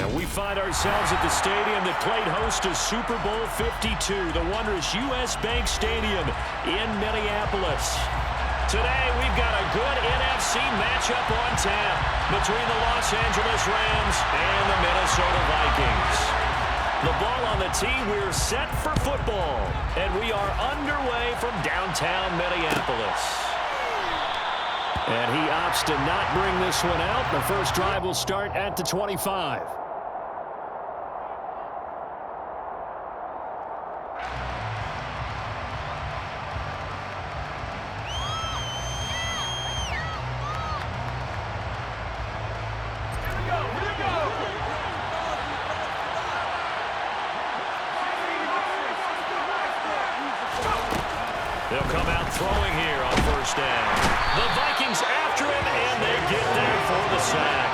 And we find ourselves at the stadium that played host to Super Bowl 52, the wondrous U.S. Bank Stadium in Minneapolis. Today, we've got a good NFC matchup on tap between the Los Angeles Rams and the Minnesota Vikings. The ball on the tee, we're set for football, and we are underway from downtown Minneapolis. And he opts to not bring this one out. The first drive will start at the 25. They'll come out throwing here on first down. The Vikings after him, and they get there for the sack.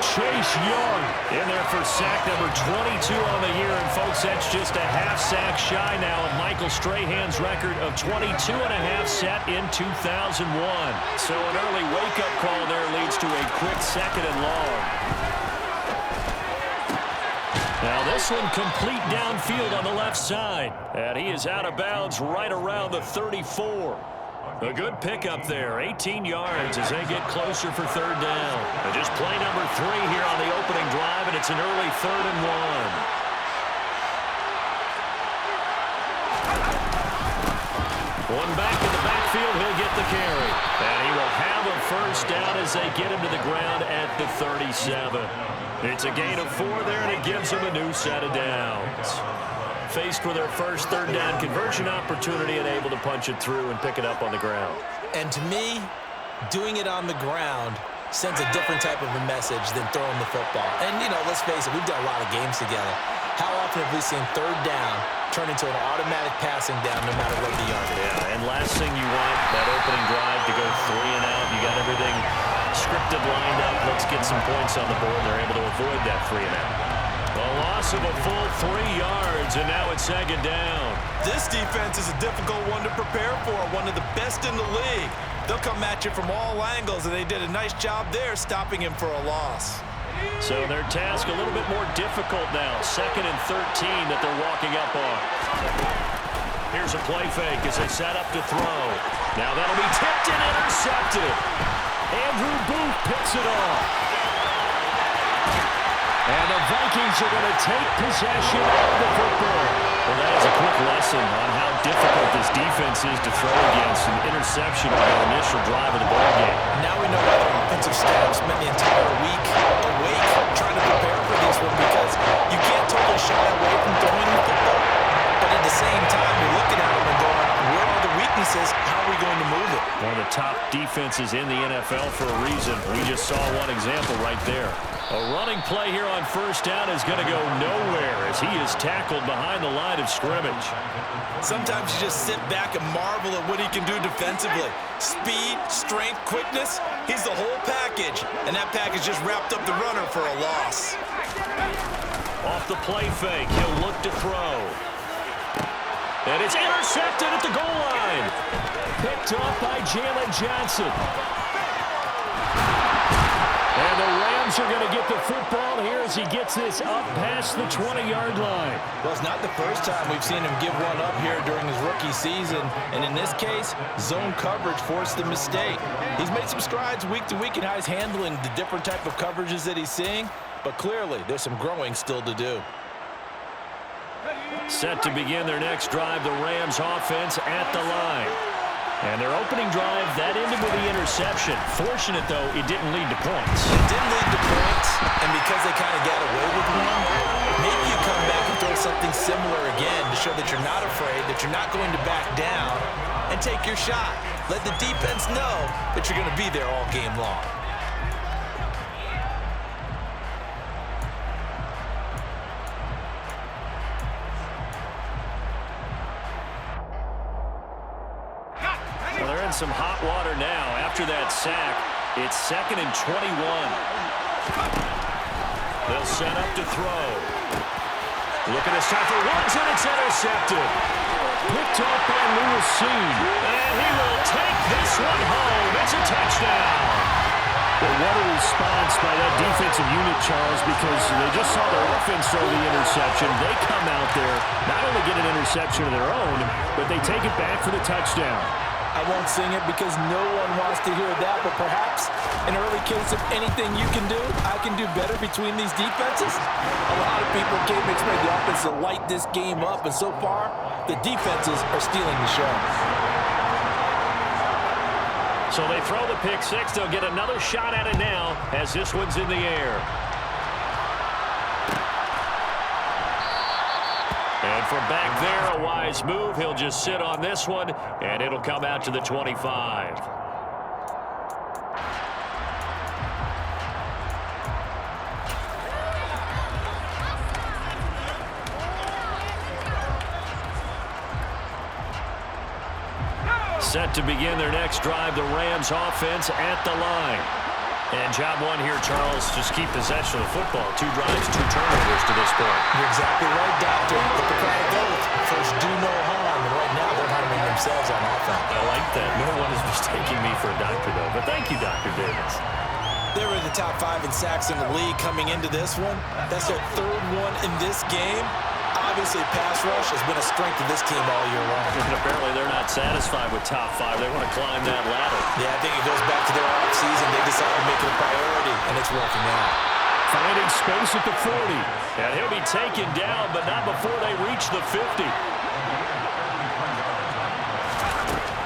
Chase Young in there for sack number 22 on the year. And, folks, that's just a half sack shy now of Michael Strahan's record of 22 and a half set in 2001. So an early wake-up call there leads to a quick second and long. Now this one complete downfield on the left side. And he is out of bounds right around the 34. A good pickup there, 18 yards as they get closer for third down. And just play number 3 here on the opening drive, and it's an early 3rd and 1. One back in the backfield, he'll get the carry. And he will have a first down as they get him to the ground at the 37. It's a gain of 4 there, and it gives them a new set of downs. Faced with their first third down conversion opportunity and able to punch it through and pick it up on the ground. And to me, doing it on the ground sends a different type of a message than throwing the football. And, you know, let's face it, we've done a lot of games together. How often have we seen third down turn into an automatic passing down no matter what the yardage? Yeah, and last thing you want, that opening drive to go 3 and out. You got everything scripted, lined up. Let's get some points on the board. They're able to avoid that 3 and out. A loss of a full 3 yards, and now it's second down. This defense is a difficult one to prepare for, one of the best in the league. They'll come at you from all angles, and they did a nice job there stopping him for a loss. So their task a little bit more difficult now. 2nd and 13 that they're walking up on. Here's a play fake as they set up to throw. Now that'll be tipped and intercepted. Andrew Booth picks it off. And the Vikings are going to take possession of the football. Well, that is a quick lesson on how difficult this defense is to throw against. An interception on the initial drive of the ballgame. Now we know why their offensive staff spent the entire week awake trying to prepare for this one, because you can't totally shy away from throwing the football. But at the same time, you're looking at them and going, where are the weaknesses? How are we going to move it? One of the top defenses in the NFL for a reason. We just saw one example right there. A running play here on first down is going to go nowhere as he is tackled behind the line of scrimmage. Sometimes you just sit back and marvel at what he can do defensively. Speed, strength, quickness, he's the whole package. And that package just wrapped up the runner for a loss. Off the play fake, he'll look to throw. And it's intercepted at the goal line. Picked up by Jalen Johnson. And the Rams are going to get the football here as he gets this up past the 20-yard line. Well, it's not the first time we've seen him give one up here during his rookie season. And in this case, zone coverage forced the mistake. He's made some strides week to week in how he's handling the different type of coverages that he's seeing. But clearly, there's some growing still to do. Set to begin their next drive, the Rams offense at the line. And their opening drive, that ended with the interception. Fortunate, though, it didn't lead to points. It didn't lead to points, and because they kind of got away with one, maybe you come back and throw something similar again to show that you're not afraid, that you're not going to back down, and take your shot. Let the defense know that you're going to be there all game long. Some hot water now. After that sack, it's 2nd and 21. They'll set up to throw. Looking to start for ones, and it's intercepted. Picked up by Lewis. And he will take this one home. It's a touchdown. Well, what a response by that defensive unit, Charles, because they just saw their offense throw the interception. They come out there, not only get an interception of their own, but they take it back for the touchdown. I won't sing it because no one wants to hear that, but perhaps an early case of anything you can do, I can do better between these defenses. A lot of people came to expect the offense to light this game up, and so far, the defenses are stealing the show. So they throw the pick six. They'll get another shot at it now as this one's in the air. And from back there, a wise move. He'll just sit on this one, and it'll come out to the 25. Set to begin their next drive, the Rams offense at the line. And job one here, Charles, just keep possession of the football. 2 drives, 2 turnovers to this point. You're exactly right, Doctor. But the crowd goes, first do no harm, and right now they're harming themselves on offense. I like that. No one is mistaking me for a doctor, though. But thank you, Dr. Davis. They were the top 5 in sacks in the league coming into this one. That's their 3rd one in this game. Obviously, pass rush has been a strength of this team all year long. And apparently they're not satisfied with top 5. They want to climb that ladder. Yeah, I think it goes back to their offseason. They decided to make it a priority, and it's working out. Finding space at the 40. And he'll be taken down, but not before they reach the 50.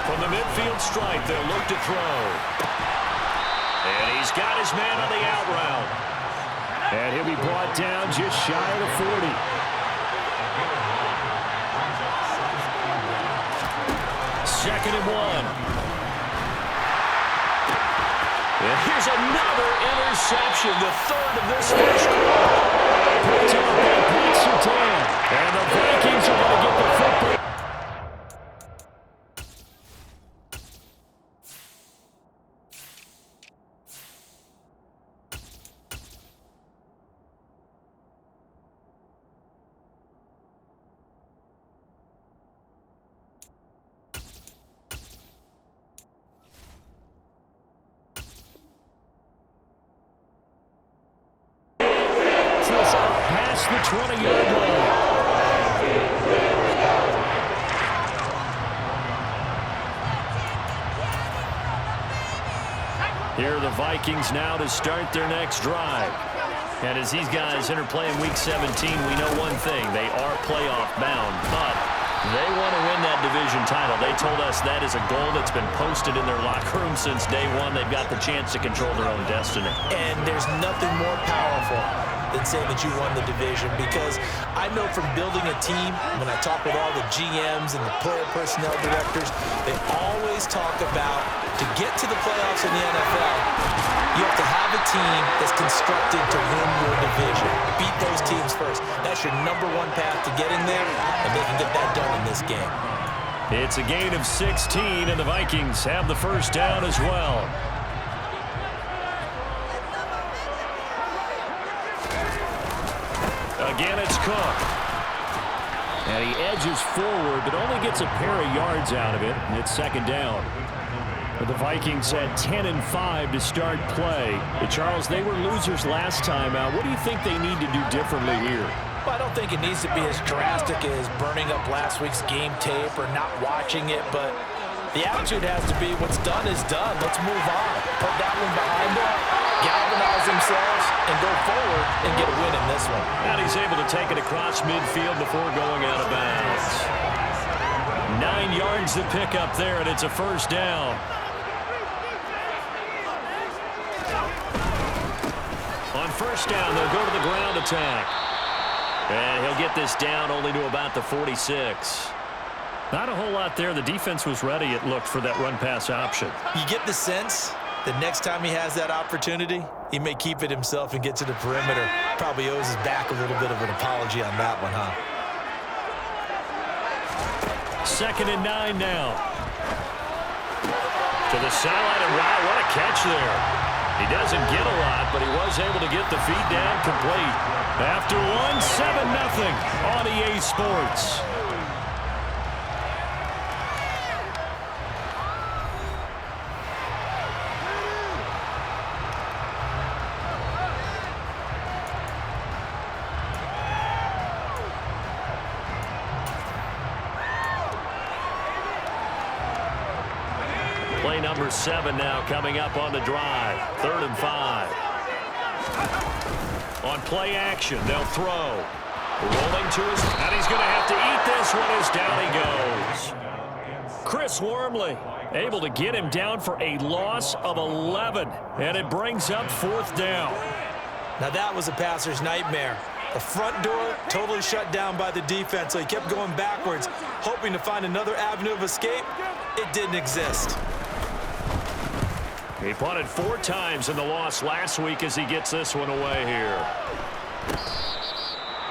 From the midfield stripe, they'll look to throw. And he's got his man on the out route. And he'll be brought down just shy of the 40. Second and 1. And here's another interception, the 3rd of this first quarter. Picked up by Pete Surtain. And the Vikings are going to get the football. Past the 20-yard line. Here are the Vikings now to start their next drive. And as these guys enter play in Week 17, we know one thing. They are playoff bound, but they want to win that division title. They told us that is a goal that's been posted in their locker room since day one. They've got the chance to control their own destiny. And there's nothing more powerful than saying that you won the division, because I know from building a team, when I talk with all the GMs and the player personnel directors, they always talk about, to get to the playoffs in the NFL, you have to have a team that's constructed to win your division. Beat those teams first. That's your #1 path to getting there, and they can get that done in this game. It's a gain of 16, and the Vikings have the first down as well. Again, it's Cook. And he edges forward, but only gets a pair of yards out of it. And it's second down. But the Vikings had 10-5 to start play. But Charles, they were losers last time out. What do you think they need to do differently here? Well, I don't think it needs to be as drastic as burning up last week's game tape or not watching it, but the attitude has to be what's done is done. Let's move on. Put that one behind them, galvanize themselves, and go forward and get a win in this one. And he's able to take it across midfield before going out of bounds. 9 yards to pick up there, and it's a first down. On first down, they'll go to the ground attack. And he'll get this down only to about the 46. Not a whole lot there. The defense was ready, it looked, for that run-pass option. You get the sense that next time he has that opportunity, he may keep it himself and get to the perimeter. Probably owes his back a little bit of an apology on that one, huh? Second and 9 now. To the sideline, and wow, what a catch there. He doesn't get a lot, but he was able to get the feed down complete. After one, 7-0 on EA Sports. number 7 now coming up on the drive. 3rd and 5. On play action, they'll throw. Rolling to his, and he's going to have to eat this one as down he goes. Chris Wormley able to get him down for a loss of 11, and it brings up 4th down. Now that was a passer's nightmare. The front door totally shut down by the defense, so he kept going backwards, hoping to find another avenue of escape. It didn't exist. He punted 4 times in the loss last week as he gets this one away here.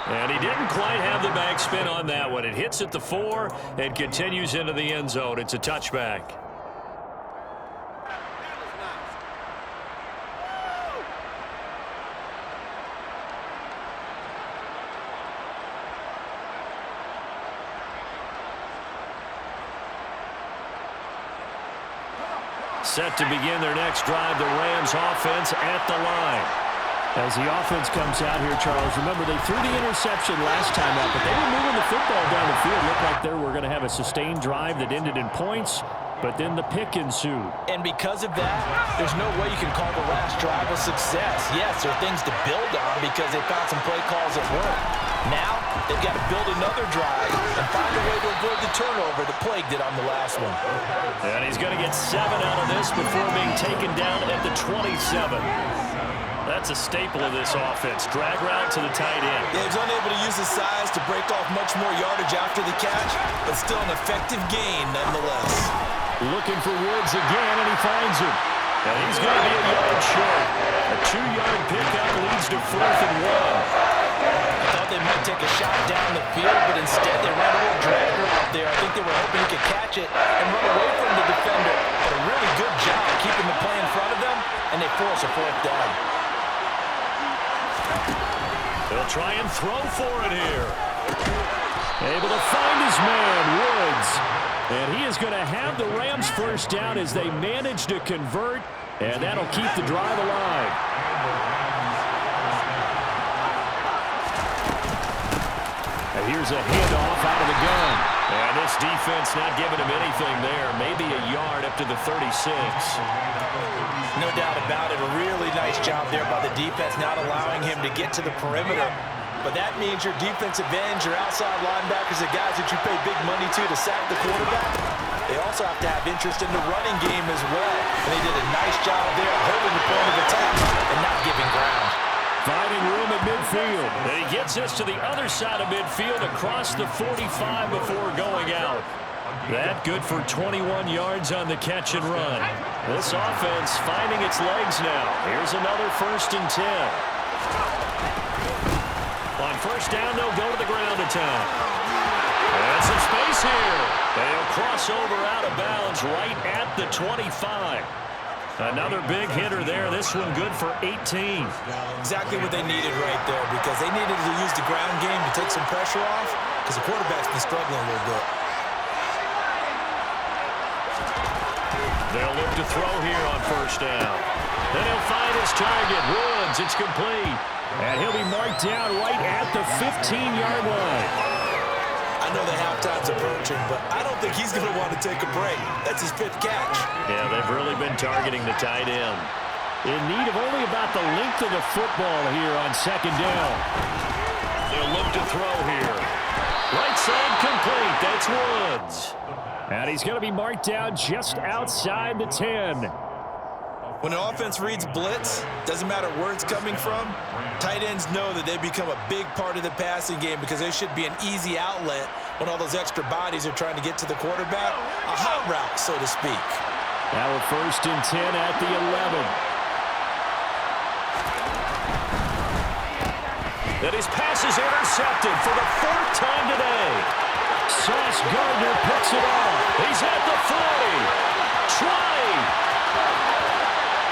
And he didn't quite have the backspin on that one. It hits at the 4 and continues into the end zone. It's a touchback. Set to begin their next drive, the Rams offense at the line. As the offense comes out here, Charles, remember they threw the interception last time out, but they were moving the football down the field. Looked like they were going to have a sustained drive that ended in points, but then the pick ensued. And because of that, there's no way you can call the last drive a success. Yes, there are things to build on because they found some play calls that worked. Now, they've got to build another drive and find a way to avoid the turnover that plagued it on the last one. And he's going to get 7 out of this before being taken down at the 27. That's a staple of this offense. Drag route to the tight end. Yeah, he was unable to use his size to break off much more yardage after the catch, but still an effective gain nonetheless. Looking for Woods again, and he finds him. And he's going to be a yard short. A 2-yard pickup leads to 4th and 1. I thought they might take a shot down the field, but instead they ran a little dragger out there. I think they were hoping he could catch it and run away from the defender. But a really good job keeping the play in front of them, and they force a 4th down. They'll try and throw for it here. Able to find his man, Woods. And he is going to have the Rams first down as they manage to convert, and that'll keep the drive alive. And here's a handoff out of the gun. And this defense not giving him anything there. Maybe a yard up to the 36. No doubt about it. A really nice job there by the defense, not allowing him to get to the perimeter. But that means your defensive ends, your outside linebackers, the guys that you pay big money to sack the quarterback, they also have to have interest in the running game as well. And they did a nice job there of holding the point of attack and not giving ground. Finding room at midfield. And he gets us to the other side of midfield across the 45 before going out. That good for 21 yards on the catch and run. This offense finding its legs now. Here's another 1st and 10. On 1st down, they'll go to the ground attack. And some space here. They'll cross over out of bounds right at the 25. Another big hitter there. This one good for 18. Exactly what they needed right there, because they needed to use the ground game to take some pressure off, because the quarterback's been struggling a little bit. They'll look to throw here on 1st down. Then he'll find his target, Woods. It's complete. And he'll be marked down right at the 15-yard line. I know the halftime's approaching, but I don't think he's going to want to take a break. That's his 5th catch. Yeah, they've really been targeting the tight end. In need of only about the length of the football here on 2nd down. They'll look to throw here. Right side complete. That's Woods. And he's going to be marked down just outside the 10. When an offense reads blitz, doesn't matter where it's coming from, tight ends know that they become a big part of the passing game because they should be an easy outlet when all those extra bodies are trying to get to the quarterback. A hot route, so to speak. Now a 1st and 10 at the 11. And his pass is intercepted for the 4th time today. Sauce Gardner picks it off. He's at the 40. 20.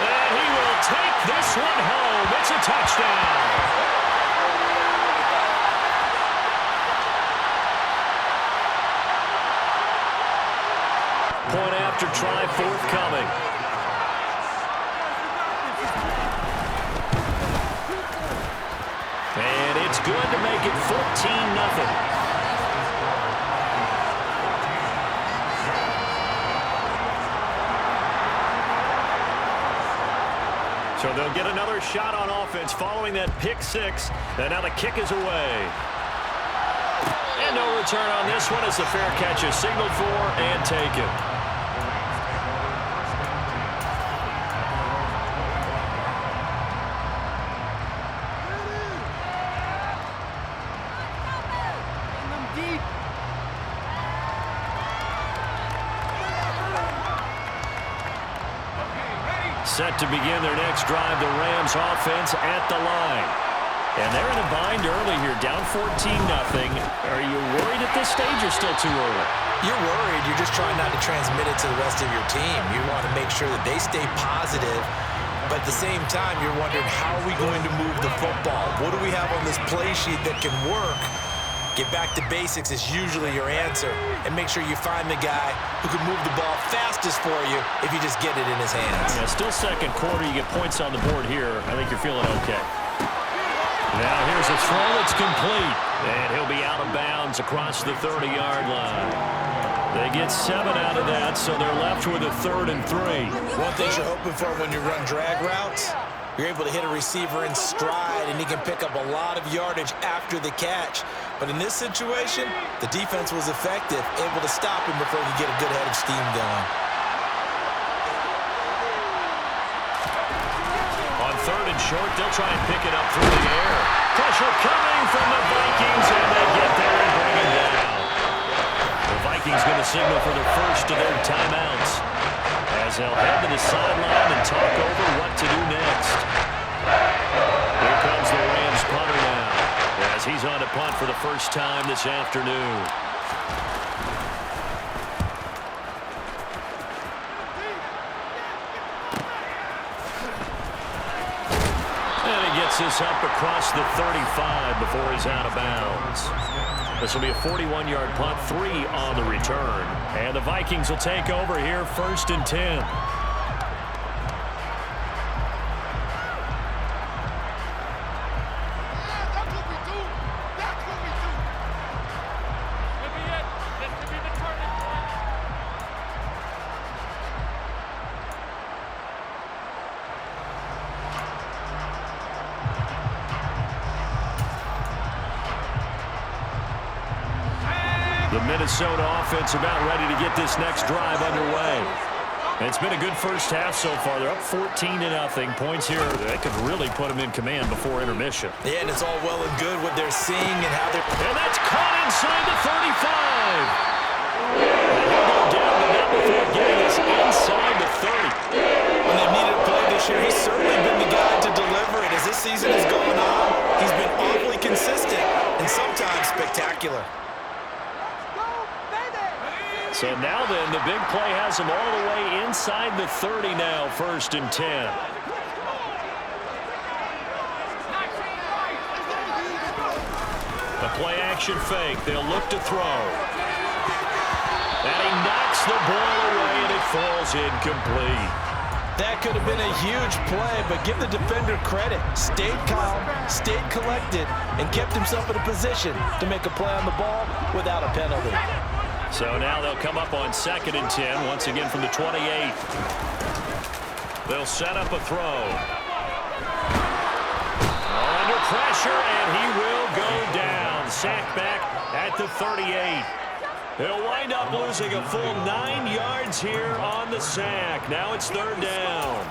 And he will take this one home. It's a touchdown. Point after try forthcoming. And it's good to make it 14-0. So they'll get another shot on offense following that pick six. And now the kick is away. And no return on this one as the fair catch is signaled for and taken. Set to begin their next drive, the Rams offense at the line. And they're in a bind early here, down 14-0. Are you worried at this stage or still too early? You're worried. You're just trying not to transmit it to the rest of your team. You want to make sure that they stay positive. But at the same time, you're wondering, how are we going to move the football? What do we have on this play sheet that can work? Get back to basics is usually your answer. And make sure you find the guy who can move the ball fastest for you if you just get it in his hands. Yeah, still second quarter. You get points on the board here. I think you're feeling okay. Now here's a throw that's complete. And he'll be out of bounds across the 30-yard line. They get 7 out of that, so they're left with a 3rd and 3. One thing you're hoping for when you run drag routes, you're able to hit a receiver in stride, and he can pick up a lot of yardage after the catch. But in this situation, the defense was effective, able to stop him before he could get a good head of steam going. On 3rd and short, they'll try and pick it up through the air. Pressure coming from the Vikings, and they get there and bring it down. The Vikings going to signal for the first of their timeouts as they'll head to the sideline and talk over what to do next. Here comes the Rams punter now as he's on to punt for the first time this afternoon. And he gets this up across the 35 before he's out of bounds. This will be a 41-yard punt, 3 on the return. And the Vikings will take over here, 1st and 10. The Minnesota offense about ready to get this next drive underway. And it's been a good first half so far. They're up 14-0. Points here, they could really put them in command before intermission. Yeah, and it's all well and good what they're seeing and how they're... And that's caught inside the 35. And he'll go down, but not before getting us inside the 30. When they needed a play this year, he's certainly been the guy to deliver it. As this season has gone on, he's been awfully consistent and sometimes spectacular. So now then, the big play has him all the way inside the 30 now, 1st and 10. The play-action fake. They'll look to throw. And he knocks the ball away, and it falls incomplete. That could have been a huge play, but give the defender credit. Stayed calm, stayed collected, and kept himself in a position to make a play on the ball without a penalty. So now they'll come up on 2nd and 10, once again from the 28. They'll set up a throw. Under pressure, and he will go down. Sacked back at the 38. He'll wind up losing a full 9 yards here on the sack. Now it's 3rd down.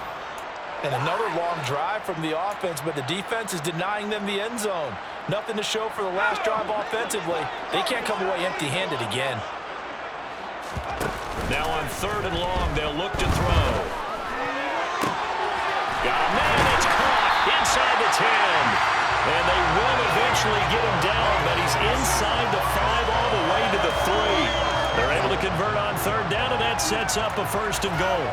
And another long drive from the offense, but the defense is denying them the end zone. Nothing to show for the last drive offensively. They can't come away empty-handed again. Now on 3rd and long, they'll look to throw. Got a man, it's caught inside the 10. And they will eventually get him down, but he's inside the 5 all the way to the 3. They're able to convert on 3rd down, and that sets up a 1st and goal.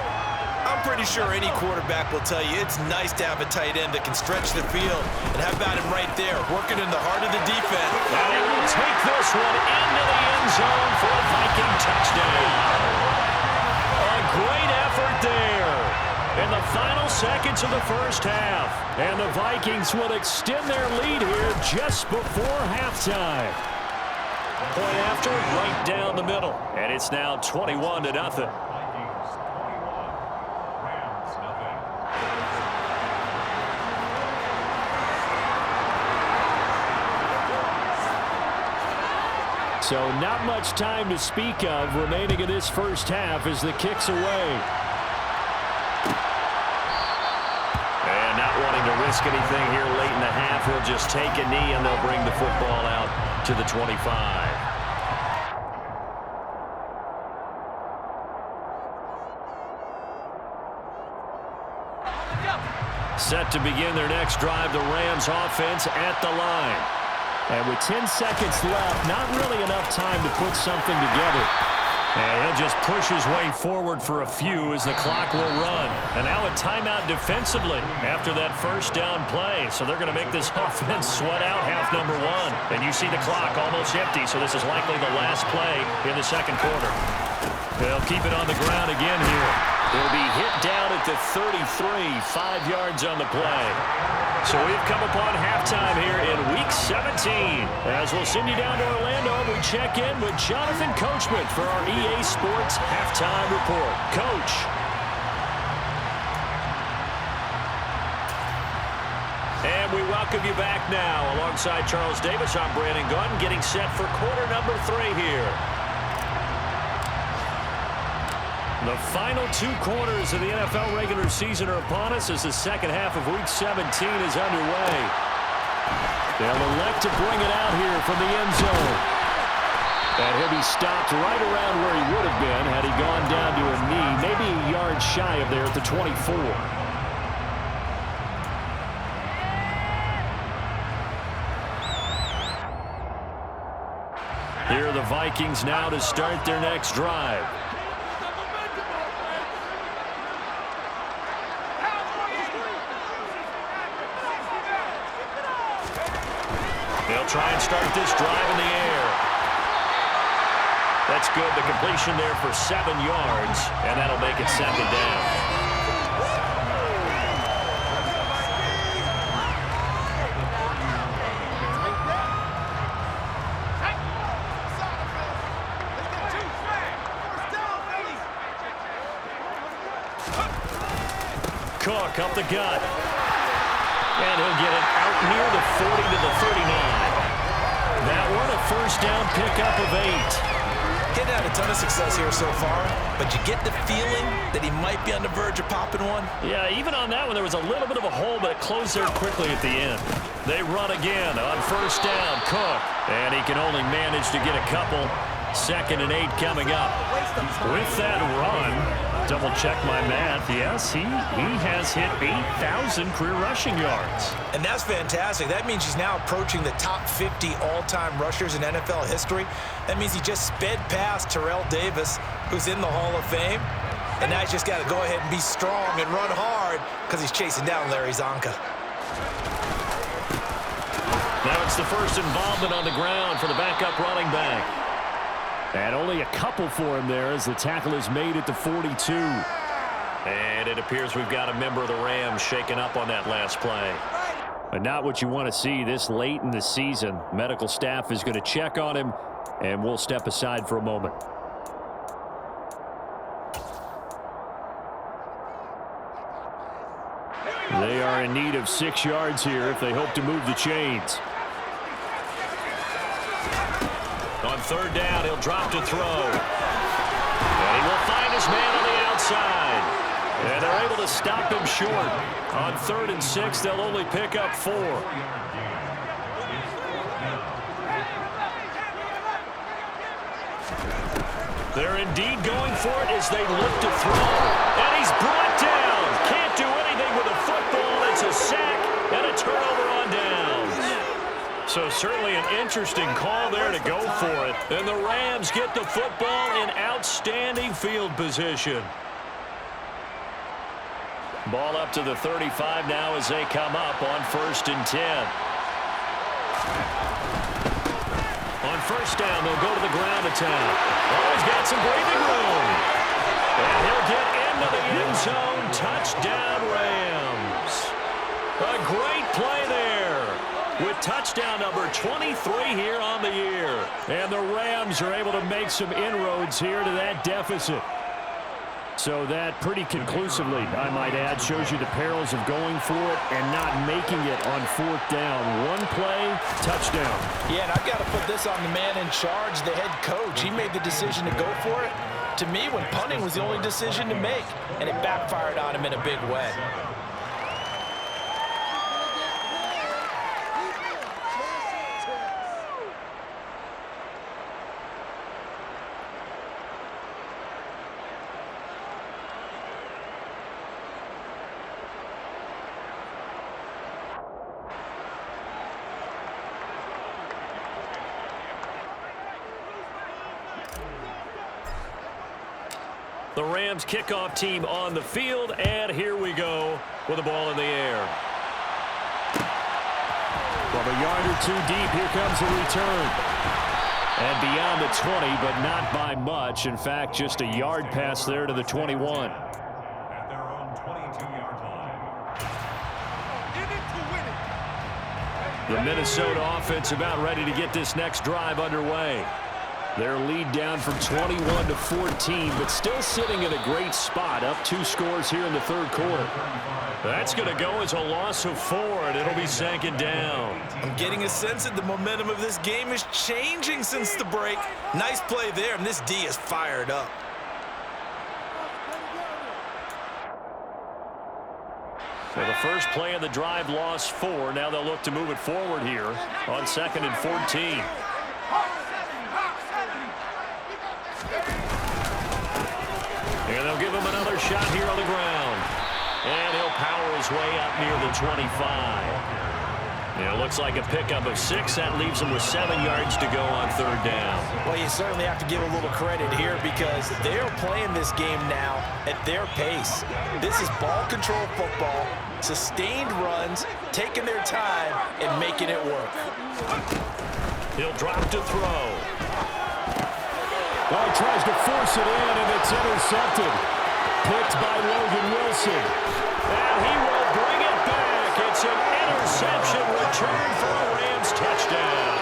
I'm pretty sure any quarterback will tell you it's nice to have a tight end that can stretch the field. And how about him right there, working in the heart of the defense. And he will take this one into the end zone for a Viking touchdown. A great effort there in the final seconds of the first half. And the Vikings will extend their lead here just before halftime. Point after, right down the middle. And it's now 21-0. So not much time to speak of remaining in this first half as the kick's away. And not wanting to risk anything here late in the half, he'll just take a knee and they'll bring the football out to the 25. Set to begin their next drive, the Rams offense at the line. And with 10 seconds left, not really enough time to put something together. And he'll just push his way forward for a few as the clock will run. And now a timeout defensively after that first down play. So they're going to make this offense sweat out half number one. And you see the clock almost empty, so this is likely the last play in the second quarter. They'll keep it on the ground again here. He'll be hit down at the 33, 5 yards on the play. So we've come upon halftime here in Week 17. As we'll send you down to Orlando, we check in with Jonathan Coachman for our EA Sports Halftime Report. Coach. And we welcome you back now. Alongside Charles Davis, I'm Brandon Gunn, getting set for quarter number 3 here. The final 2 quarters of the NFL regular season are upon us as the second half of Week 17 is underway. They'll elect to bring it out here from the end zone. And he'll be stopped right around where he would have been had he gone down to a knee, maybe a yard shy of there at the 24. Here are the Vikings now to start their next drive. They'll try and start this drive in the air. That's good. The completion there for 7 yards, and that'll make it 2nd down. Cook up the gut. And he'll get it out near the 40 to the 39. That one a first down pickup of 8. Getting had a ton of success here so far, but you get the feeling that he might be on the verge of popping one. Yeah, even on that one, there was a little bit of a hole, but it closed there quickly at the end. They run again on first down. Cook. And he can only manage to get a couple. 2nd and 8 coming up. With that run, double check my math. Yes, he has hit 8,000 career rushing yards. And that's fantastic. That means he's now approaching the top 50 all-time rushers in NFL history. That means he just sped past Terrell Davis, who's in the Hall of Fame. And now he's just got to go ahead and be strong and run hard because he's chasing down Larry Zonka. Now it's the first involvement on the ground for the backup running back. And only a couple for him there as the tackle is made at the 42. And it appears we've got a member of the Rams shaken up on that last play. But not what you want to see this late in the season. Medical staff is going to check on him, and we'll step aside for a moment. They are in need of 6 yards here if they hope to move the chains. On 3rd down, he'll drop to throw. And he will find his man on the outside. And they're able to stop him short. On 3rd and 6, they'll only pick up 4. They're indeed going for it as they look to throw. And he's brought down. Can't do anything with a football. It's a sack and a turnover on downs. So certainly an interesting call there to go for it. And the Rams get the football in outstanding field position. Ball up to the 35 now as they come up on 1st and 10. On 1st down, they'll go to the ground attack. Oh, he's got some breathing room. And he'll get into the end zone. Touchdown, Rams. A great play there with touchdown number 23 here on the year. And the Rams are able to make some inroads here to that deficit. So that pretty conclusively, I might add, shows you the perils of going for it and not making it on 4th down. One play touchdown. Yeah, and I've got to put this on the man in charge, the head coach. He made the decision to go for it. To me, when punting was the only decision to make, and it backfired on him in a big way. The Rams kickoff team on the field, and here we go with the ball in the air. From a yard or two deep, here comes the return. And beyond the 20, but not by much. In fact, just a yard pass there to the 21. At their own 22-yard line. The Minnesota offense about ready to get this next drive underway. Their lead down from 21 to 14, but still sitting in a great spot, up 2 scores here in the third quarter. That's going to go as a loss of 4, and it'll be second down. I'm getting a sense that the momentum of this game is changing since the break. Nice play there, and this D is fired up. So the first play of the drive lost 4. Now they'll look to move it forward here on 2nd and 14. And they'll give him another shot here on the ground. And he'll power his way up near the 25. And it looks like a pickup of 6. That leaves him with 7 yards to go on third down. Well, you certainly have to give a little credit here because they're playing this game now at their pace. This is ball control football, sustained runs, taking their time, and making it work. He'll drop to throw. Oh, tries to force it in, and it's intercepted. Picked by Logan Wilson. And he will bring it back. It's an interception return for a Rams touchdown.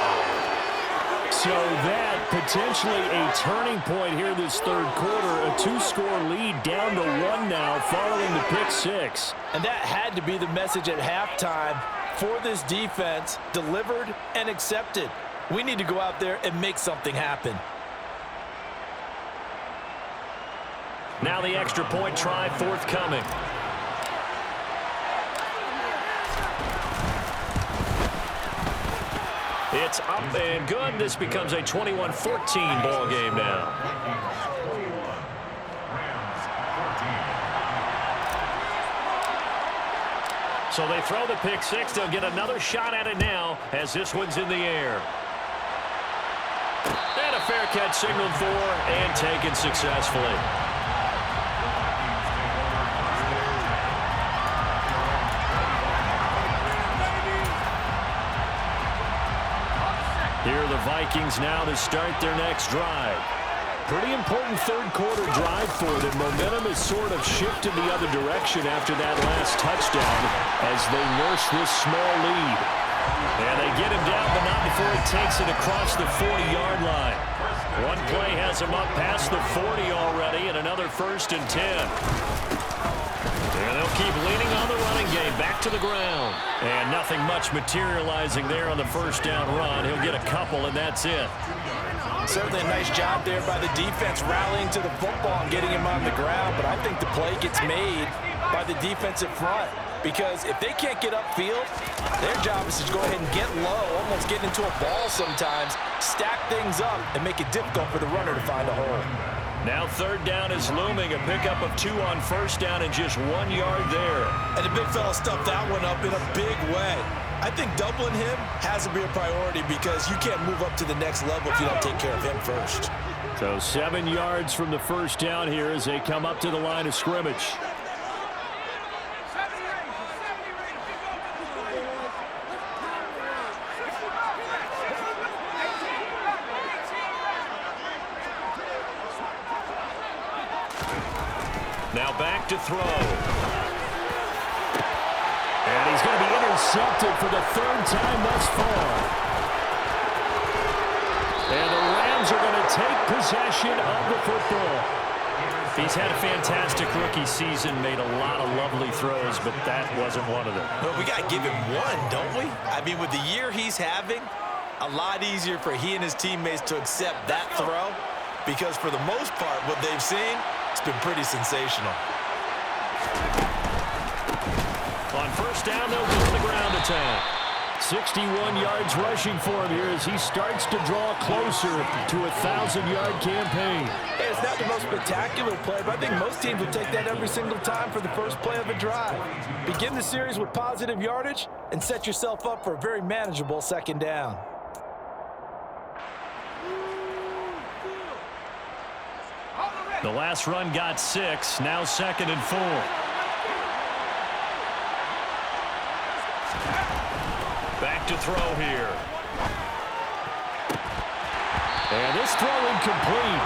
So that potentially a turning point here this third quarter. A 2-score lead down to 1 now following the pick 6. And that had to be the message at halftime for this defense, delivered and accepted. We need to go out there and make something happen. Now the extra point try forthcoming. It's up and good. This becomes a 21-14 ball game now. So they throw the pick 6. They'll get another shot at it now as this one's in the air. And a fair catch signaled for and taken successfully. Here are the Vikings now to start their next drive. Pretty important third quarter drive for them. Momentum has sort of shifted the other direction after that last touchdown as they nurse this small lead. And they get him down, but not before he takes it across the 40-yard line. One play has him up past the 40 already, and another 1st and 10. And they'll keep leaning on the running game, back to the ground. And nothing much materializing there on the first down run. He'll get a couple, and that's it. Certainly a nice job there by the defense rallying to the football and getting him on the ground, but I think the play gets made by the defensive front because if they can't get upfield, their job is to go ahead and get low, almost get into a ball sometimes, stack things up, and make it difficult for the runner to find a hole. Now third down is looming, a pickup of 2 on first down and just 1 yard there. And the big fella stuffed that one up in a big way. I think doubling him has to be a priority because you can't move up to the next level if you don't take care of him first. So 7 yards from the first down here as they come up to the line of scrimmage. Now back to throw. And he's going to be intercepted for the 3rd time thus far. And the Rams are going to take possession of the football. He's had a fantastic rookie season, made a lot of lovely throws, but that wasn't one of them. Well, we got to give him one, don't we? I mean, with the year he's having, a lot easier for he and his teammates to accept that throw because for the most part, what they've seen, it's been pretty sensational. On first down, they'll go to the ground attack. 61 yards rushing for him here as he starts to draw closer to a 1,000-yard campaign. Hey, it's not the most spectacular play, but I think most teams will take that every single time for the first play of a drive. Begin the series with positive yardage and set yourself up for a very manageable second down. The last run got 6, now 2nd and 4. Back to throw here. And this throw incomplete.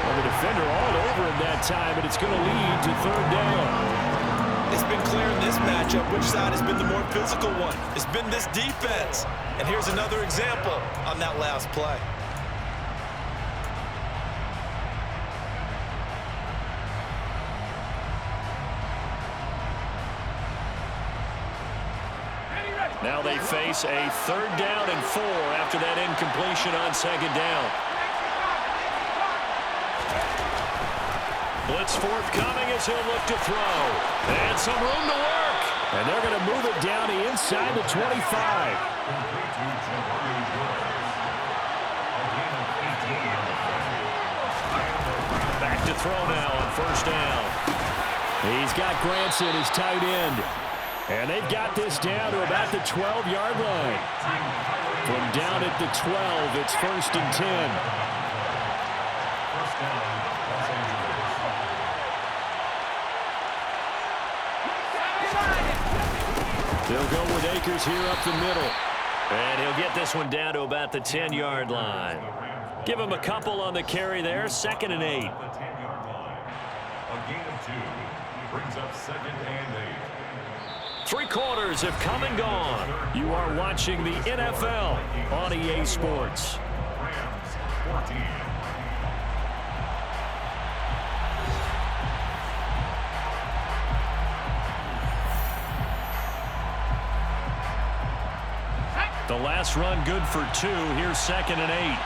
Well, the defender all over him that time, and it's going to lead to 3rd down. It's been clear in this matchup which side has been the more physical one. It's been this defense. And here's another example on that last play. Now they face a 3rd down and 4 after that incompletion on 2nd down. Blitz forthcoming as he'll look to throw. And some room to work. And they're going to move it down to inside the 25. Back to throw now on first down. He's got Granson, his tight end. And they've got this down to about the 12-yard line. From down at the 12, it's 1st and 10. They'll go with Akers here up the middle. And he'll get this one down to about the 10-yard line. Give him a couple on the carry there, 2nd and 8. A gain of 2 brings up 2nd and 8. 3 quarters have come and gone. You are watching the NFL on EA Sports. Rams 14. The last run good for 2. Here's 2nd and 8.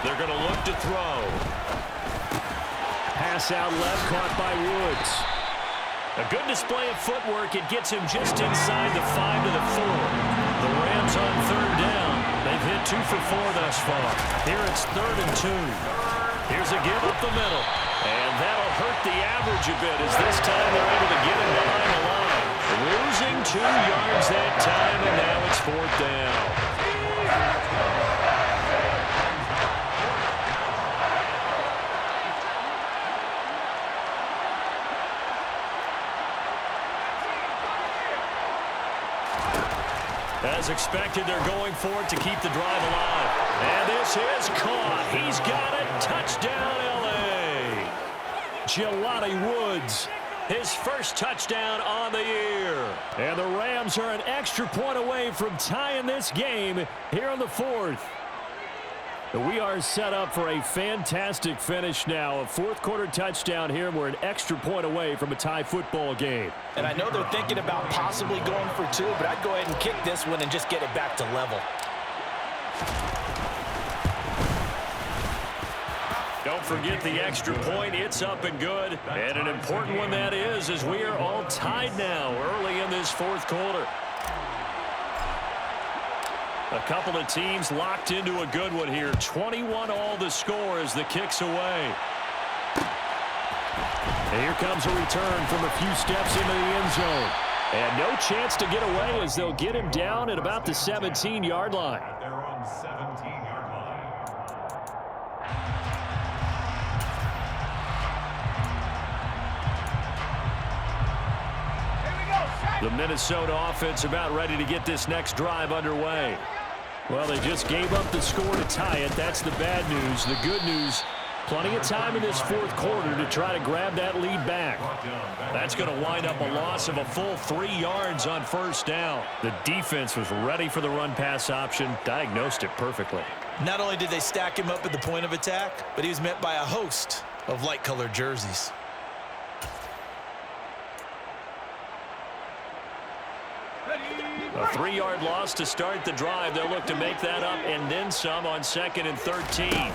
They're going to look to throw. Pass out left, caught by Woods. A good display of footwork. It gets him just inside the 5 to the 4. The Rams on 3rd down. They've hit 2 for 4 thus far. Here it's 3rd and 2. Here's a give up the middle. And that'll hurt the average a bit as this time they're able to get him behind the line. Losing 2 yards that time, and now it's 4th down. As expected, they're going for it to keep the drive alive. And this is caught. He's got it. Touchdown, L.A. Jelani Woods, his first touchdown on the year. And the Rams are an extra point away from tying this game here in the 4th. We are set up for a fantastic finish now. A 4th quarter touchdown here, and we're an extra point away from a tie football game. And I know they're thinking about possibly going for 2, but I'd go ahead and kick this one and just get it back to level. Don't forget the extra point. It's up and good. And an important one that is, as we are all tied now early in this 4th quarter. A couple of teams locked into a good one here. 21 all the score as the kick's away. And here comes a return from a few steps into the end zone. And no chance to get away as they'll get him down at about the 17-yard line. They're on 17-yard line. The Minnesota offense about ready to get this next drive underway. Well, they just gave up the score to tie it. That's the bad news. The good news, Plenty of time in this fourth quarter to try to grab that lead back. That's going to wind up a loss of a full 3 yards on first down. The defense was ready for the run-pass option, diagnosed it perfectly. Not only did they stack him up at the point of attack, but he was met by a host of light-colored jerseys. A 3-yard loss to start the drive. They'll look to make that up and then some on 2nd and 13.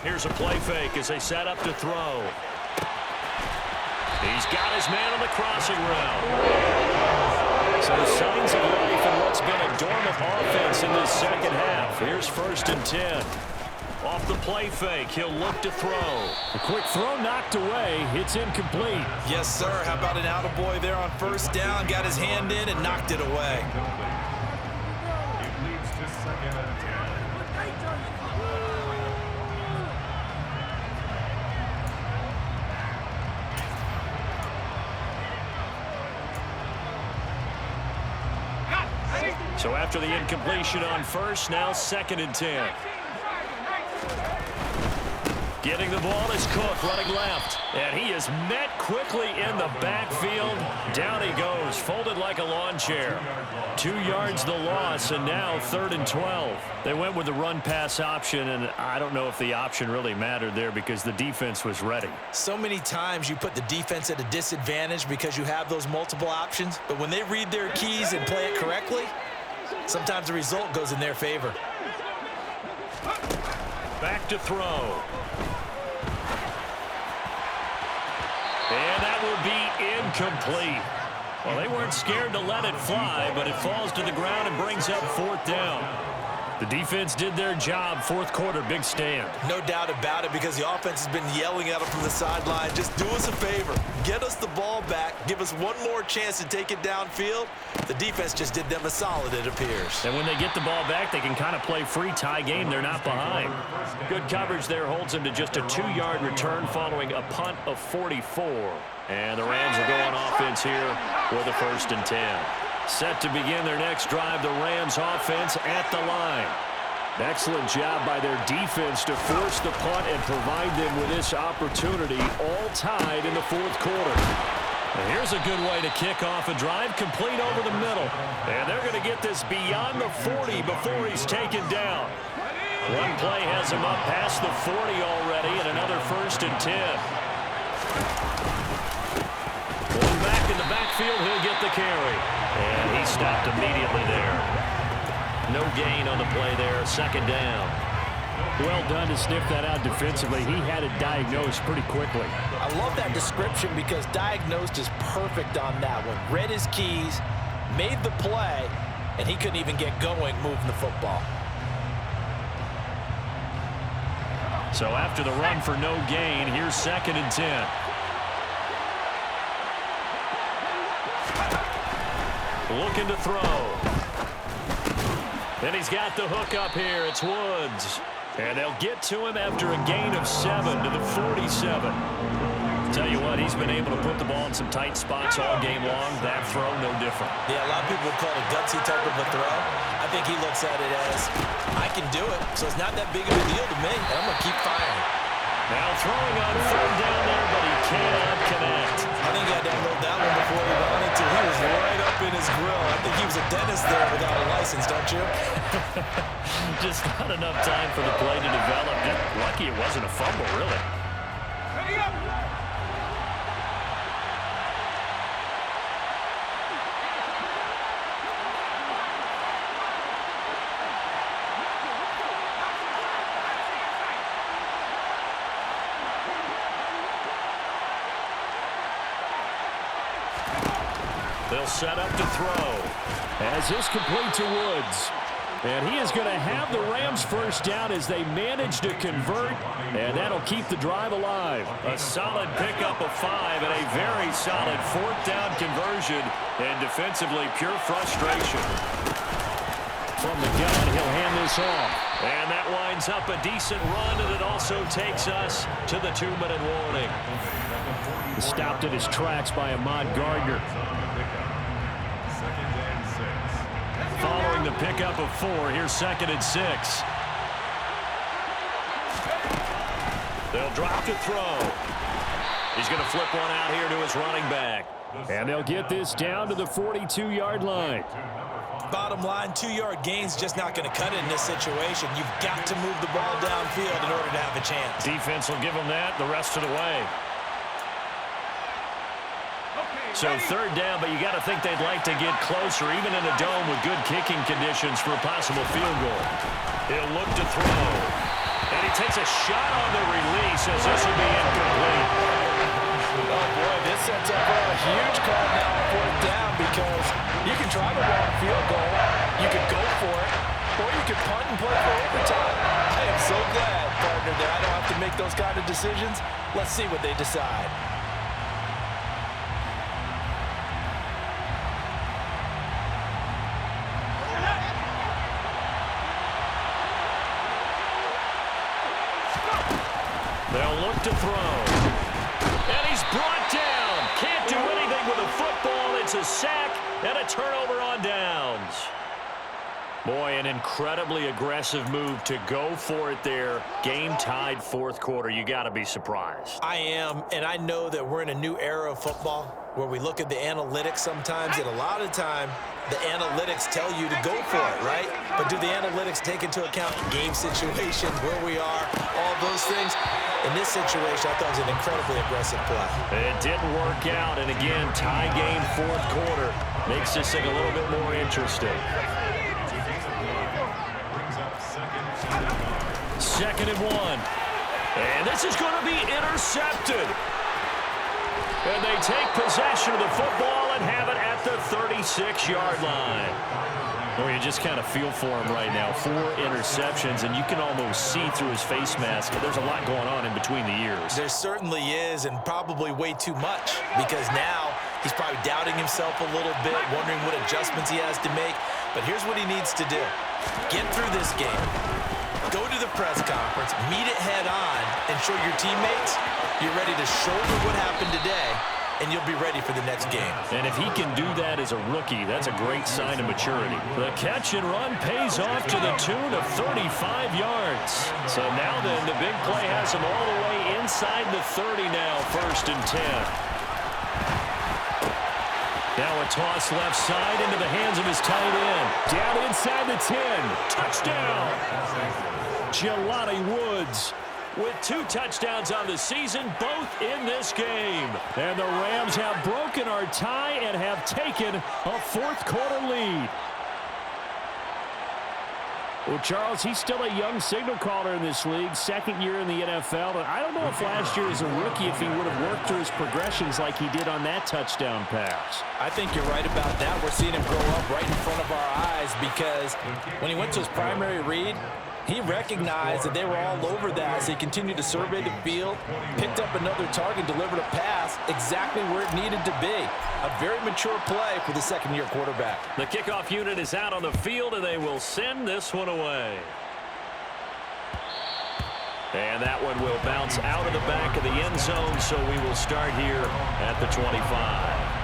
Here's a play fake as they set up to throw. He's got his man on the crossing route. So the signs of life in what's been a dormant offense in this second half. Here's 1st and 10. Off the play fake, he'll look to throw. A quick throw knocked away. It's incomplete. Yes, sir. How about an attaboy there on first down? Got his hand in and knocked it away. It leads to 2nd and 10. So after the incompletion on first, now 2nd and 10. Getting the ball is Cook, running left. And he is met quickly in the backfield. Down he goes, folded like a lawn chair. 2 yards the loss, and now 3rd and 12. They went with the run-pass option, and I don't know if the option really mattered there because the defense was ready. So many times you put the defense at a disadvantage because you have those multiple options, but when they read their keys and play it correctly, sometimes the result goes in their favor. Back to throw. And that will be incomplete. Well, they weren't scared to let it fly, but it falls to the ground and brings up 4th down. The defense did their job. 4th quarter, big stand. No doubt about it, because the offense has been yelling at them from the sideline. Just do us a favor. Get us the ball back. Give us one more chance to take it downfield. The defense just did them a solid, it appears. And when they get the ball back, they can kind of play free tie game. They're not behind. Good coverage there holds them to just a 2-yard return following a punt of 44. And the Rams will go on offense here with a 1st and 10. Set to begin their next drive, the Rams offense at the line. Excellent job by their defense to force the punt and provide them with this opportunity, all tied in the 4th quarter. And here's a good way to kick off a drive, complete over the middle. And they're going to get this beyond the 40 before he's taken down. One play has him up past the 40 already, and another 1st and 10. Going back in the backfield, he'll get the carry. And he stopped immediately there. No gain on the play there, 2nd down. Well done to sniff that out defensively. He had it diagnosed pretty quickly. I love that description because diagnosed is perfect on that one. Read his keys, made the play, and he couldn't even get going moving the football. So after the run for no gain, here's 2nd and 10. Looking to throw. And he's got the hook up here. It's Woods. And they'll get to him after a gain of 7 to the 47. Tell you what, he's been able to put the ball in some tight spots all game long. That throw, no different. Yeah, a lot of people would call it a gutsy type of a throw. I think he looks at it as, I can do it, so it's not that big of a deal to me, and I'm going to keep firing. Now throwing on 3rd down there, but he cannot connect. I think he had to unload that one before he wanted to. He was right up in his grill. I think he was a dentist there without a license, don't you? Just not enough time for the play to develop. Just lucky it wasn't a fumble, really. Ready up! They'll set up to throw. As this complete to Woods. And he is going to have the Rams 1st down as they manage to convert, and that'll keep the drive alive. A solid pickup of 5 and a very solid 4th down conversion, and defensively pure frustration. From the gun, he'll hand this off. And that winds up a decent run, and it also takes us to the 2-minute warning. Stopped in his tracks by Ahmad Gardner. Following the pickup of 4, here's 2nd and 6. They'll drop to throw. He's going to flip one out here to his running back. And they'll get this down to the 42-yard line. Bottom line, 2-yard gain's just not going to cut it in this situation. You've got to move the ball downfield in order to have a chance. Defense will give them that the rest of the way. So third down, but you got to think they'd like to get closer, even in a dome with good kicking conditions for a possible field goal. He'll look to throw. And he takes a shot on the release as this will be incomplete. Oh, boy, this sets up a huge call now on fourth down because you can try the long field goal, you can go for it, or you can punt and play for overtime. I am so glad, partner, that I don't have to make those kind of decisions. Let's see what they decide. They'll look to throw. And he's brought down. Can't do anything with a football. It's a sack and a turnover on downs. Boy, an incredibly aggressive move to go for it there. Game tied fourth quarter. You got to be surprised. I am, and I know that we're in a new era of football where we look at the analytics sometimes, and a lot of time the analytics tell you to go for it, right? But do the analytics take into account game situations, where we are, all those things? In this situation, I thought it was an incredibly aggressive play. It didn't work out, and again, tie game fourth quarter. Makes this thing a little bit more interesting. Second and 1. And this is going to be intercepted. And they take possession of the football and have it at the 36-yard line. Well, you just kind of feel for him right now. 4 interceptions, and you can almost see through his face mask. There's a lot going on in between the ears. There certainly is, and probably way too much, because now he's probably doubting himself a little bit, wondering what adjustments he has to make. But here's what he needs to do. Get through this game. Go to the press conference, meet it head on, and show your teammates you're ready to shoulder what happened today, and you'll be ready for the next game. And if he can do that as a rookie, that's a great sign of maturity. The catch and run pays off to the tune of 35 yards. So now then, the big play has him all the way inside the 30 now, 1st and 10. Now a toss left side into the hands of his tight end. Down inside the 10. Touchdown. Jelani Woods with 2 touchdowns on the season, both in this game. And the Rams have broken our tie and have taken a fourth quarter lead. Well, Charles, he's still a young signal caller in this league, 2nd year in the NFL. And I don't know if last year as a rookie, if he would have worked through his progressions like he did on that touchdown pass. I think you're right about that. We're seeing him grow up right in front of our eyes because when he went to his primary read, he recognized that they were all over that, so he continued to survey the field, picked up another target, delivered a pass exactly where it needed to be. A very mature play for the 2nd-year quarterback. The kickoff unit is out on the field, and they will send this one away. And that one will bounce out of the back of the end zone, so we will start here at the 25.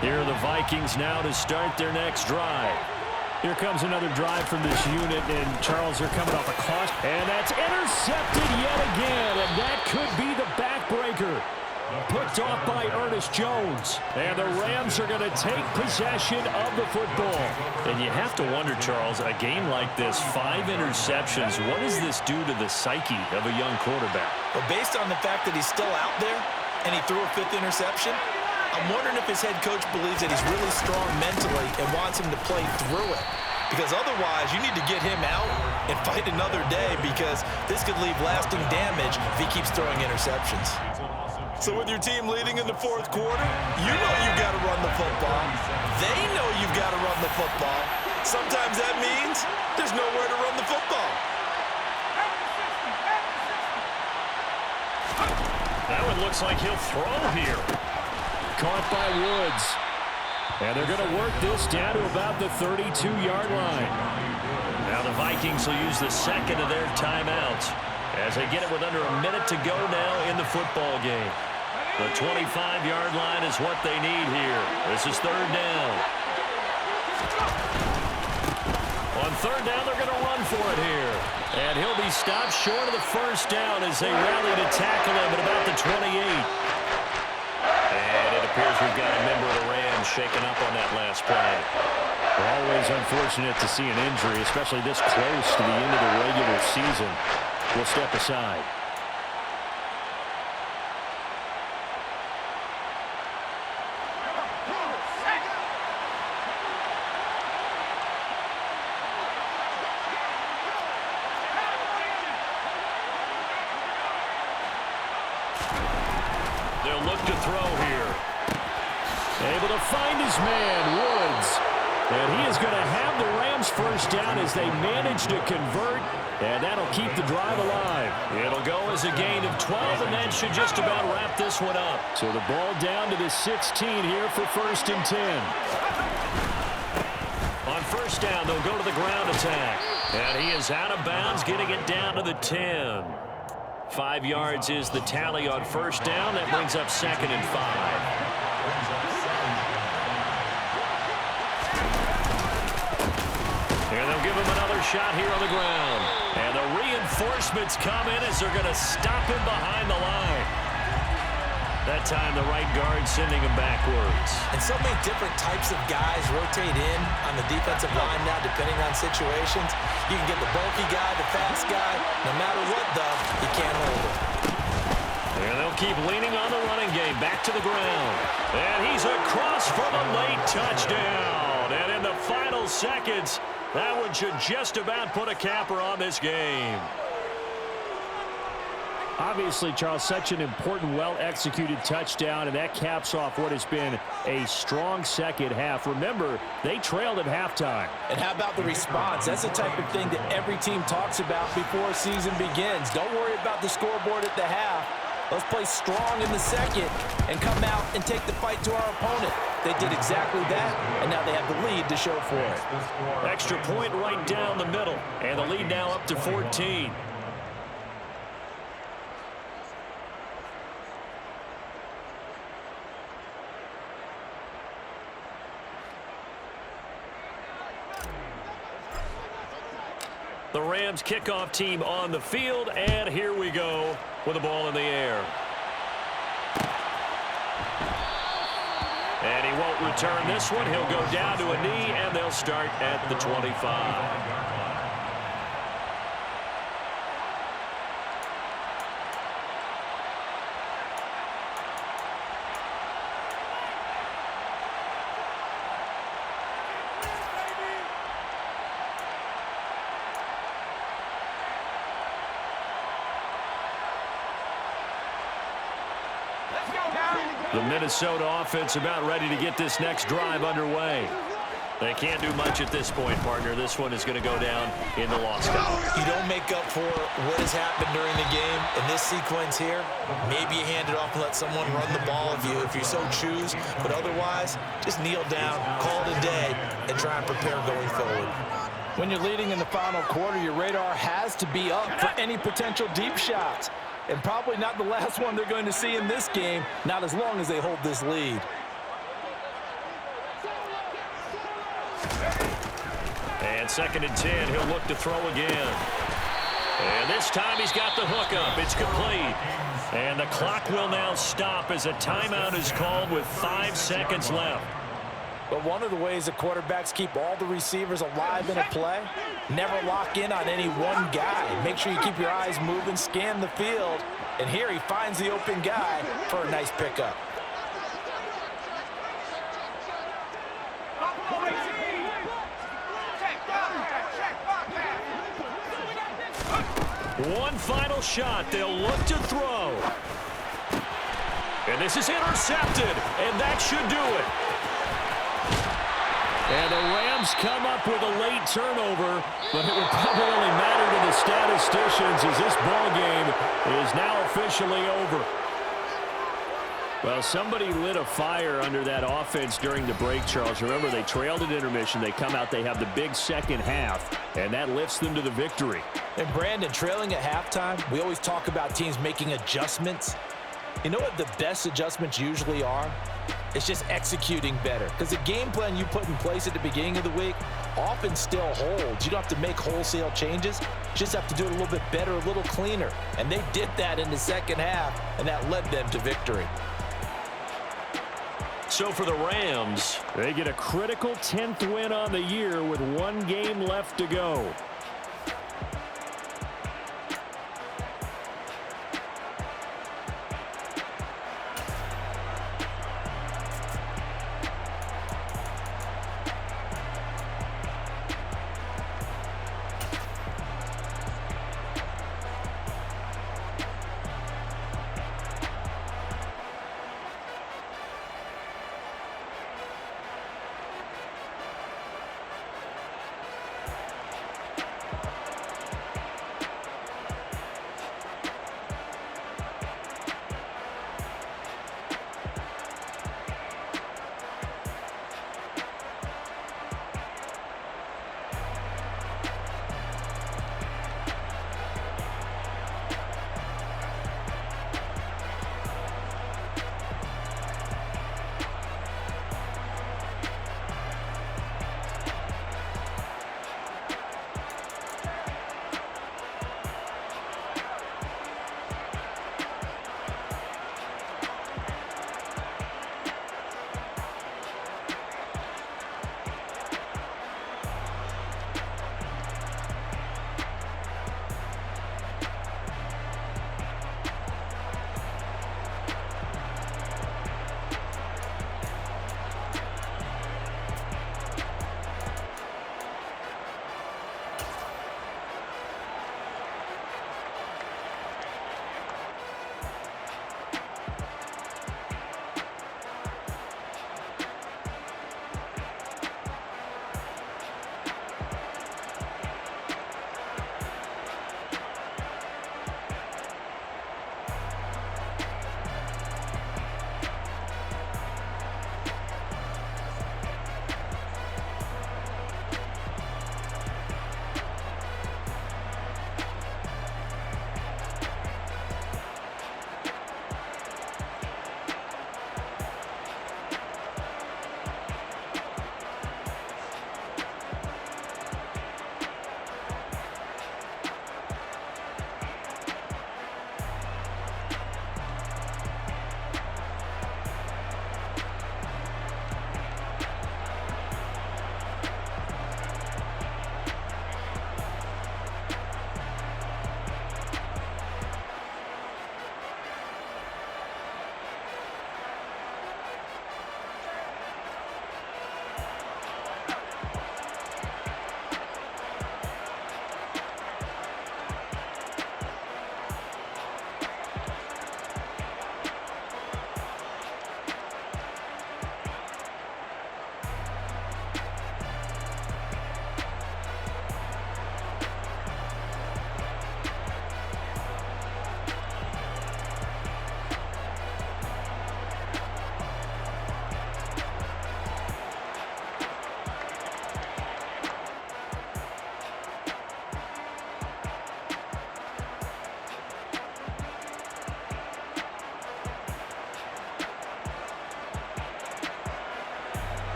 Here are the Vikings now to start their next drive. Here comes another drive from this unit, and Charles, they're coming off a cost. And that's intercepted yet again, and that could be the backbreaker. Picked off by Ernest Jones. And the Rams are going to take possession of the football. And you have to wonder, Charles, a game like this, 5 interceptions, what does this do to the psyche of a young quarterback? Well, based on the fact that he's still out there and he threw a 5th interception, I'm wondering if his head coach believes that he's really strong mentally and wants him to play through it. Because otherwise, you need to get him out and fight another day because this could leave lasting damage if he keeps throwing interceptions. So with your team leading in the 4th quarter, you know you've got to run the football. They know you've got to run the football. Sometimes that means there's nowhere to run the football. That one looks like he'll throw here. Caught by Woods. And they're going to work this down to about the 32-yard line. Now the Vikings will use the second of their timeouts as they get it with under a minute to go now in the football game. The 25-yard line is what they need here. This is third down. On third down, they're going to run for it here. And he'll be stopped short of the first down as they rally to tackle him at about the 28. And it appears we've got a member of the Rams shaken up on that last play. Always unfortunate to see an injury, especially this close to the end of the regular season. We'll step aside. They'll look to throw here. Able to find his man, Woods. And he is going to have the Rams first down as they manage to convert. And that'll keep the drive alive. It'll go as a gain of 12, and that should just about wrap this one up. So the ball down to the 16 here for first and 10. On first down, they'll go to the ground attack. And he is out of bounds, getting it down to the 10. 5 yards is the tally on first down. That brings up second and 5. And they'll give him another shot here on the ground. And the reinforcements come in as they're going to stop him behind the line. That time the right guard sending him backwards. And so many different types of guys rotate in on the defensive line now, depending on situations. You can get the bulky guy, the fast guy. No matter what, though, you can't hold him. And they'll keep leaning on the running game. Back to the ground. And he's across for the late touchdown. And in the final seconds, that one should just about put a capper on this game. Obviously, Charles, such an important, well-executed touchdown, and that caps off what has been a strong second half. Remember, they trailed at halftime. And how about the response? That's the type of thing that every team talks about before a season begins. Don't worry about the scoreboard at the half. Let's play strong in the second and come out and take the fight to our opponent. They did exactly that, and now they have the lead to show for it. Extra point right down the middle, and the lead now up to 14. The Rams kickoff team on the field, and here we go with the ball in the air. And he won't return this one. He'll go down to a knee, and they'll start at the 25. The Minnesota offense about ready to get this next drive underway. They can't do much at this point, partner. This one is going to go down in the loss column. You don't make up for what has happened during the game in this sequence here. Maybe you hand it off and let someone run the ball if you so choose. But otherwise, just kneel down, call it a day, and try and prepare going forward. When you're leading in the final quarter, your radar has to be up for any potential deep shots. And probably not the last one they're going to see in this game, not as long as they hold this lead. And second and 10, he'll look to throw again. And this time he's got the hook up. It's complete. And the clock will now stop as a timeout is called with 5 seconds left. But one of the ways the quarterbacks keep all the receivers alive in a play, never lock in on any one guy. Make sure you keep your eyes moving, scan the field. And here he finds the open guy for a nice pickup. One final shot. They'll look to throw. And this is intercepted. And that should do it. And the Rams come up with a late turnover, but it will probably only matter to the statisticians as this ball game is now officially over. Well, somebody lit a fire under that offense during the break, Charles. Remember, they trailed at intermission. They come out, they have the big second half, and that lifts them to the victory. And Brandon, trailing at halftime, we always talk about teams making adjustments. You know what the best adjustments usually are? It's just executing better. Because the game plan you put in place at the beginning of the week often still holds. You don't have to make wholesale changes. You just have to do it a little bit better, a little cleaner. And they did that in the second half, and that led them to victory. So for the Rams, they get a critical 10th win on the year with one game left to go.